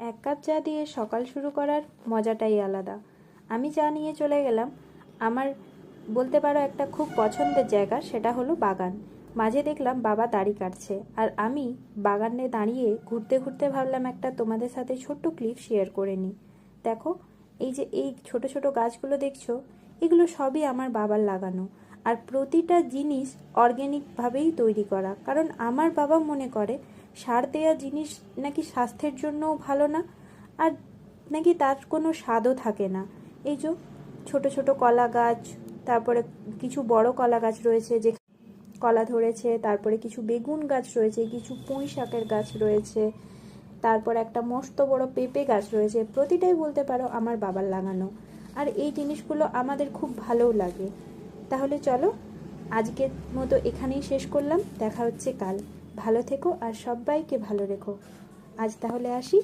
এক কাপ চা দিয়ে সকাল শুরু করার মজাটাই আলাদা। আমি চা নিয়ে চলে গেলাম আমার বলতে পারো একটা খুব পছন্দের জায়গা, সেটা হলো বাগান। মাঝে দেখলাম বাবা দাড়ি কাটছে, আর আমি বাগানে দাঁড়িয়ে ঘুরতে ঘুরতে ভাবলাম একটা তোমাদের সাথে ছোট্ট ক্লিপ শেয়ার করে নিই। দেখো, এই যে এই ছোট ছোট গাছগুলো দেখছো, এগুলো সবই আমার বাবার লাগানো। আর প্রতিটা জিনিস অর্গ্যানিকভাবেই তৈরি করা, কারণ আমার বাবা মনে করে সার দেওয়া জিনিস নাকি স্বাস্থ্যের জন্যও ভালো না, আর নাকি তার কোনো স্বাদও থাকে না। এই যে ছোট ছোট কলা গাছ, তারপরে কিছু বড় কলা গাছ রয়েছে যে কলা ধরেছে, তারপরে কিছু বেগুন গাছ রয়েছে, কিছু পুঁই শাকের গাছ রয়েছে, তারপর একটা মস্ত বড় পেঁপে গাছ রয়েছে। প্রতিটাই বলতে পারো আমার বাবার লাগানো, আর এই জিনিসগুলো আমাদের খুব ভালোও লাগে। তাহলে চলো, আজকের মতো এখানেই শেষ করলাম। দেখা হচ্ছে কাল। ভালো থেকো আর সবাইকে ভালো রেখো। আজ তাহলে আসি।